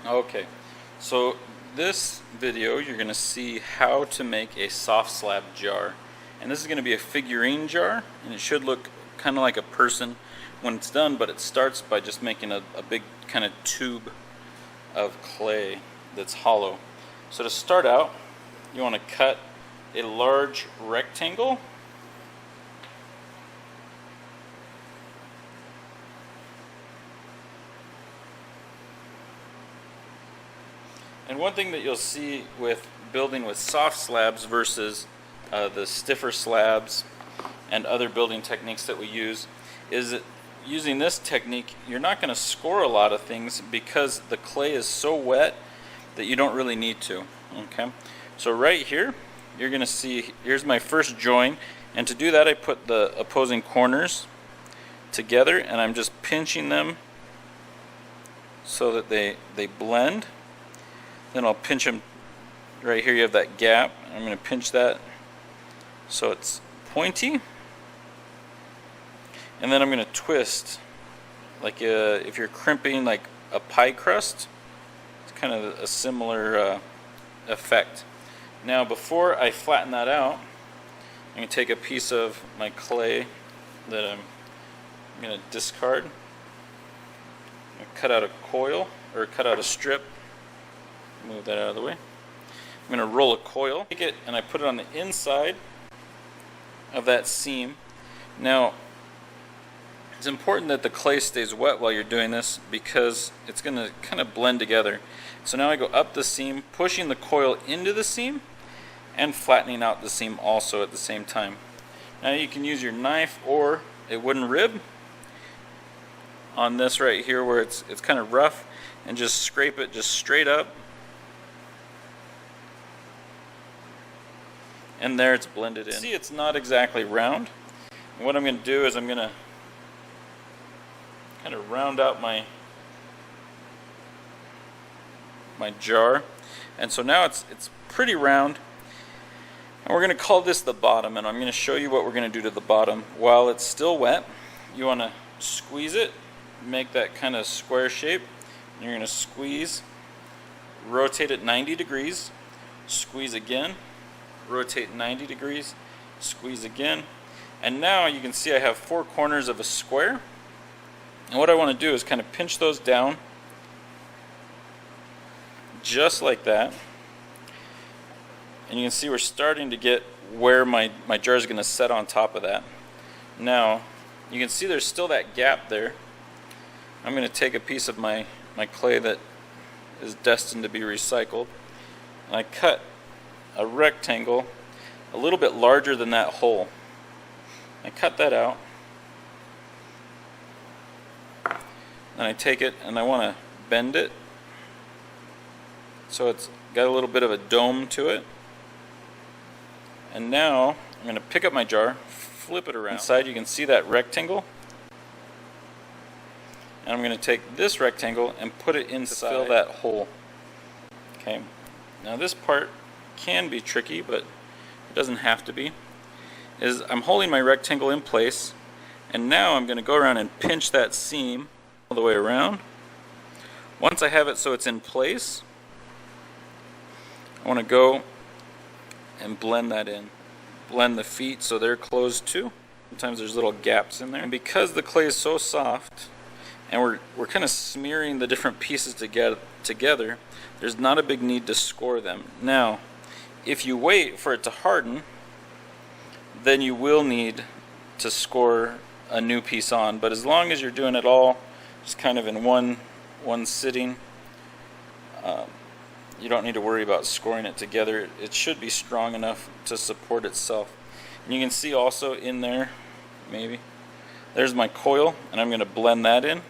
Okay, so this video you're going to see how to make a soft slab jar, and this is going to be a figurine jar, and it should look kind of like a person when it's done, but it starts by just making a big kind of tube of clay that's hollow. So to start out, you want to cut a large rectangle . And one thing that you'll see with building with soft slabs versus the stiffer slabs and other building techniques that we use is that using this technique, you're not going to score a lot of things because the clay is so wet that you don't really need to. Okay, so right here, you're going to see, here's my first join, and to do that I put the opposing corners together and I'm just pinching them so that they blend. Then I'll pinch them right here. You have that gap. I'm going to pinch that so it's pointy. And then I'm going to twist like if you're crimping like a pie crust. It's kind of a similar effect. Now before I flatten that out, I'm going to take a piece of my clay that I'm going to discard. I'm going to cut out a coil, or cut out a strip. Move that out of the way. I'm going to roll a coil, take it, and I put it on the inside of that seam. Now, it's important that the clay stays wet while you're doing this because it's going to kind of blend together. So now I go up the seam, pushing the coil into the seam and flattening out the seam also at the same time. Now you can use your knife or a wooden rib on this right here where it's kind of rough, and just scrape it just straight up. And there it's blended in. See, it's not exactly round. And what I'm going to do is I'm going to kind of round out my jar. And so now it's pretty round. And we're going to call this the bottom, and I'm going to show you what we're going to do to the bottom. While it's still wet, you want to squeeze it, make that kind of square shape. And you're going to squeeze, rotate it 90 degrees, squeeze again, rotate 90 degrees, squeeze again, and now you can see I have 4 corners of a square. And what I want to do is kind of pinch those down just like that, and you can see we're starting to get where my jar is going to set on top of that. Now you can see there's still that gap there. I'm going to take a piece of my clay that is destined to be recycled, and I cut a rectangle a little bit larger than that hole. I cut that out, and I take it and I want to bend it so it's got a little bit of a dome to it. And now I'm going to pick up my jar, flip it around. Inside you can see that rectangle, and I'm going to take this rectangle and put it inside to fill that hole. Okay, now this part can be tricky, but it doesn't have to be. I'm holding my rectangle in place, and now I'm going to go around and pinch that seam all the way around. Once I have it so it's in place, I want to go and blend that in. Blend the feet so they're closed too. Sometimes there's little gaps in there. And because the clay is so soft, and we're kind of smearing the different pieces together, there's not a big need to score them. Now, if you wait for it to harden, then you will need to score a new piece on. But as long as you're doing it all just kind of in one sitting, you don't need to worry about scoring it together. It should be strong enough to support itself. And you can see also in there, maybe, there's my coil, and I'm going to blend that in.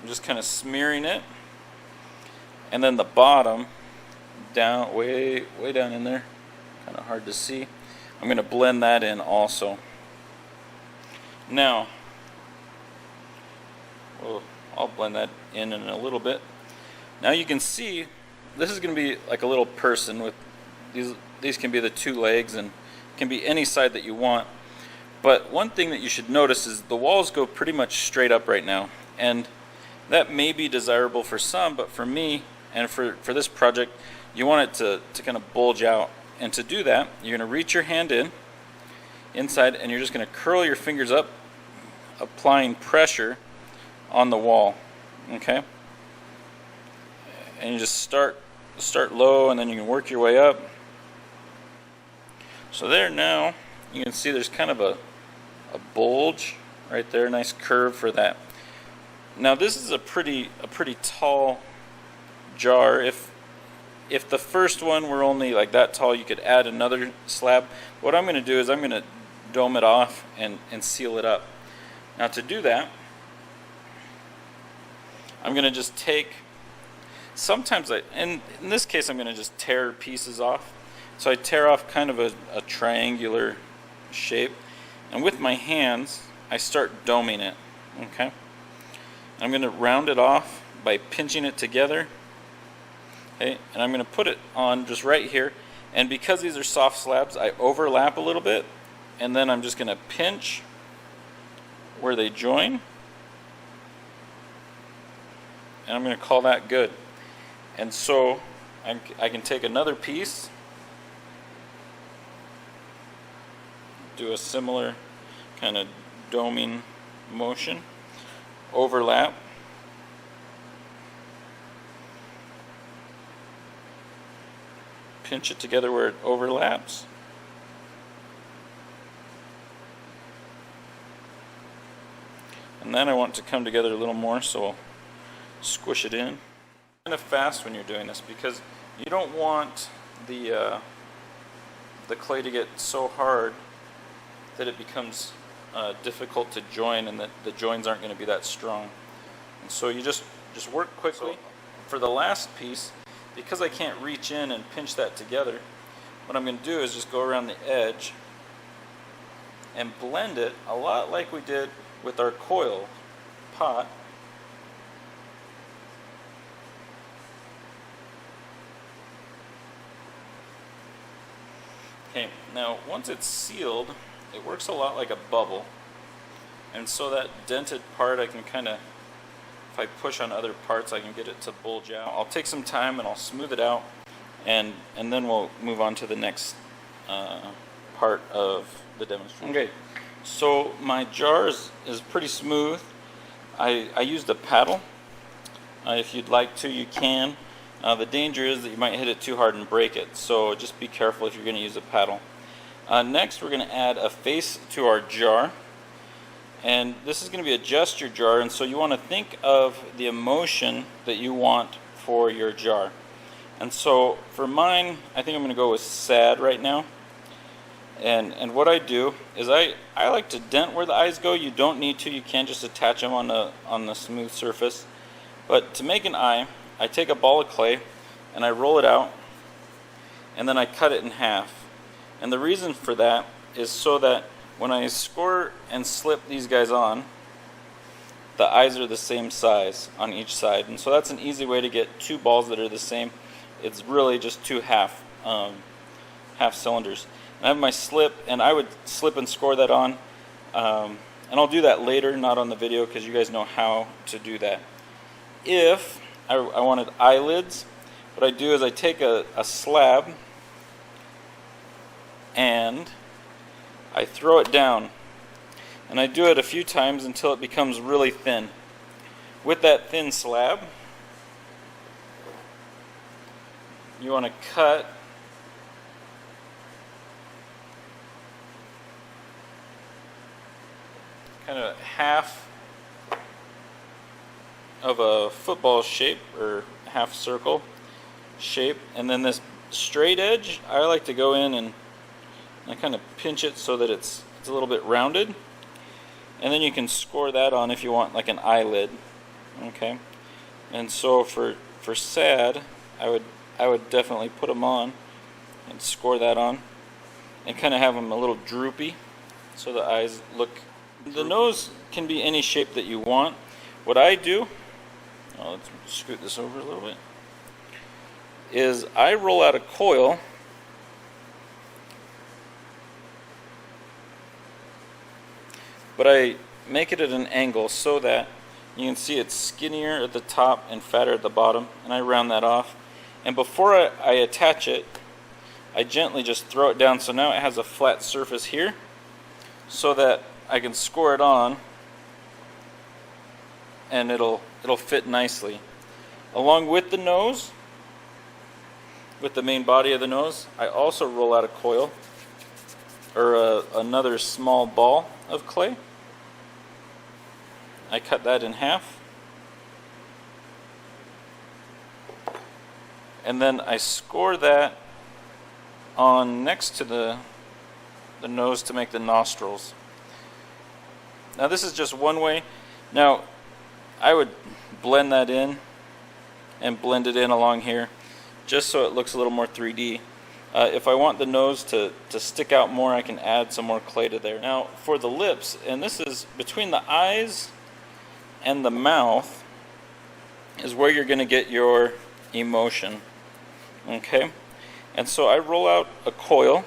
I'm just kind of smearing it. And then the bottom, down, way down in there, kind of hard to see, I'm going to blend that in also. Now, I'll blend that in a little bit. Now you can see this is going to be like a little person with these can be the 2 legs, and can be any side that you want. But one thing that you should notice is the walls go pretty much straight up right now, and That may be desirable for some, but for me and for this project, you want it to kind of bulge out. And to do that, you're going to reach your hand inside, and you're just going to curl your fingers up, applying pressure on the wall. Okay? And you just start low, and then you can work your way up. So there, now you can see there's kind of a bulge right there, nice curve for that. Now this is a pretty tall jar. If the first one were only like that tall, you could add another slab. What I'm going to do is I'm going to dome it off and seal it up. Now to do that, I'm going to just take, sometimes in this case I'm going to just tear pieces off. So I tear off kind of a triangular shape, and with my hands I start doming it. Okay? I'm going to round it off by pinching it together. Okay, and I'm going to put it on just right here, and because these are soft slabs, I overlap a little bit, and then I'm just going to pinch where they join, and I'm going to call that good. And so I can take another piece, do a similar kind of doming motion, overlap, pinch it together where it overlaps, and then I want it to come together a little more, so I'll squish it in. Kind of fast when you're doing this, because you don't want the clay to get so hard that it becomes difficult to join, and that the joins aren't going to be that strong. And so you just work quickly. So for the last piece, because I can't reach in and pinch that together, what I'm going to do is just go around the edge and blend it a lot like we did with our coil pot. Okay, now once it's sealed, it works a lot like a bubble, and so that dented part I can kind of, if I push on other parts, I can get it to bulge out. I'll take some time and I'll smooth it out, and then we'll move on to the next part of the demonstration. Okay, so my jar is pretty smooth. I used a paddle. If you'd like to, you can. The danger is that you might hit it too hard and break it, so just be careful if you're going to use a paddle. Next, we're going to add a face to our jar, and this is going to be a gesture jar, and so you want to think of the emotion that you want for your jar. And so for mine, I think I'm going to go with sad right now. And what I do is I like to dent where the eyes go. You don't need to. You can just attach them on the smooth surface. But to make an eye, I take a ball of clay and I roll it out, and then I cut it in half. And the reason for that is so that when I score and slip these guys on, the eyes are the same size on each side. And so that's an easy way to get two balls that are the same. It's really just two half cylinders. And I have my slip, and I would slip and score that on. And I'll do that later, not on the video, because you guys know how to do that. If I wanted eyelids, what I do is I take a slab and I throw it down, and I do it a few times until it becomes really thin. With that thin slab, you want to cut kind of half of a football shape or half circle shape, and then this straight edge, I like to go in and I kind of pinch it so that it's a little bit rounded, and then you can score that on if you want like an eyelid. Okay, and so for sad, I would definitely put them on and score that on, and kind of have them a little droopy so the eyes look. The nose can be any shape that you want. What I do, let's scoot this over a little bit, is I roll out a coil but I make it at an angle so that You can see it's skinnier at the top and fatter at the bottom, and I round that off. And before I attach it, I gently just throw it down, so now it has a flat surface here, so that I can score it on and it'll fit nicely. Along with the nose, with the main body of the nose, I also roll out a coil, or another small ball of clay. I cut that in half, and then I score that on next to the nose to make the nostrils. Now this is just one way. Now I would blend that in and blend it in along here, just so it looks a little more 3D. If I want the nose to stick out more, I can add some more clay to there. Now for the lips, and this is between the eyes and the mouth, is where you're going to get your emotion. Okay? And so I roll out a coil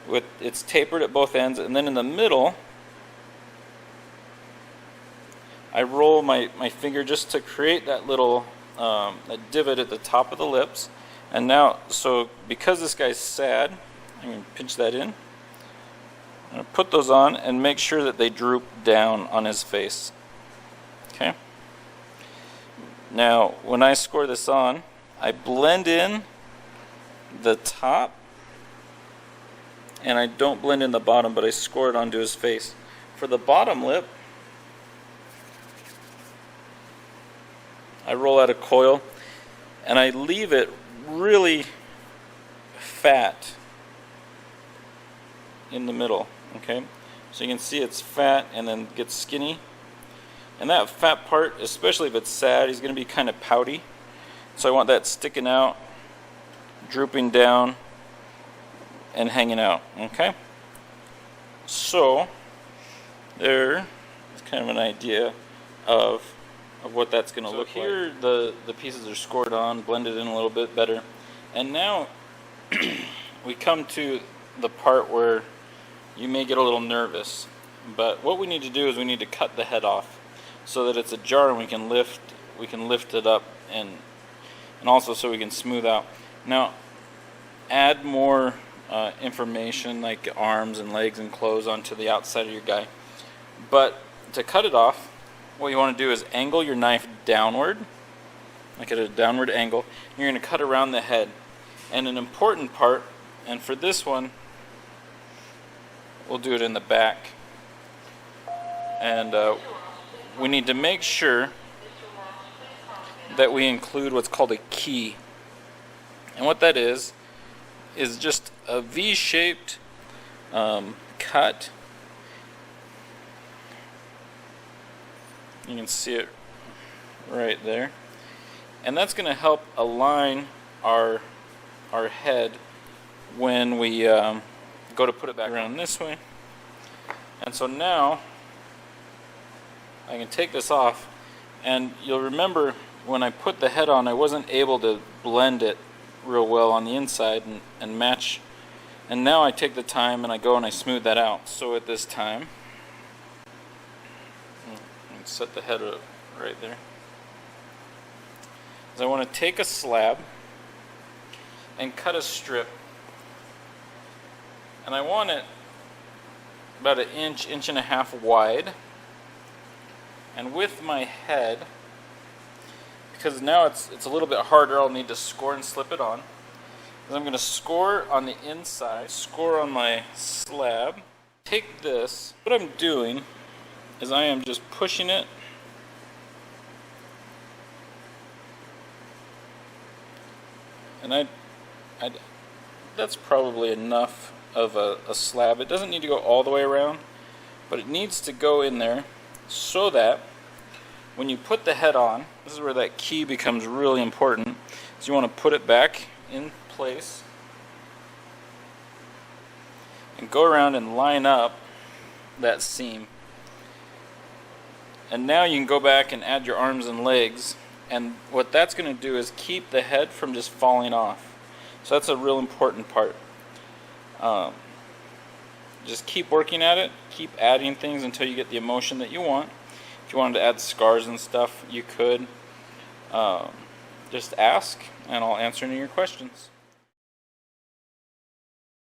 with it's tapered at both ends, and then in the middle I roll my finger just to create that little that divot at the top of the lips. And now, so because this guy's sad, I'm going to pinch that in. I'm going to put those on and make sure that they droop down on his face. Okay? Now, when I score this on, I blend in the top, and I don't blend in the bottom, but I score it onto his face. For the bottom lip, I roll out a coil, and I leave it really fat in the middle. Okay? So you can see it's fat and then gets skinny. And that fat part, especially if it's sad, he's going to be kind of pouty. So I want that sticking out, drooping down, and hanging out. Okay? So there is kind of an idea of what that's going to look like. Here the pieces are scored on, blended in a little bit better. And now we come to the part where you may get a little nervous. But what we need to do is we need to cut the head off, so that it's ajar and we can lift it up, and also so we can smooth out. Now add more information like arms and legs and clothes onto the outside of your guy. But to cut it off, what you want to do is angle your knife downward, like at a downward angle. You're going to cut around the head. And an important part, and for this one we'll do it in the back, and we need to make sure that we include what's called a key. And what that is just a V-shaped cut. You can see it right there. And that's going to help align our head when we go to put it back around this way. And so now I can take this off, and you'll remember when I put the head on, I wasn't able to blend it real well on the inside and match. And now I take the time and I go and I smooth that out. So at this time, set the head up right there. I want to take a slab and cut a strip, and I want it about an inch and a half wide. And with my head, because now it's a little bit harder, I'll need to score and slip it on. I'm going to score on the inside, score on my slab. Take this. What I'm doing is I am just pushing it and that's probably enough of a slab. It doesn't need to go all the way around, but it needs to go in there so that when you put the head on, this is where that key becomes really important. So you want to put it back in place and go around and line up that seam. And now you can go back and add your arms and legs, and what that's going to do is keep the head from just falling off. So that's a real important part. Just keep working at it, keep adding things until you get the emotion that you want. If you wanted to add scars and stuff, you could. Just ask, and I'll answer any of your questions.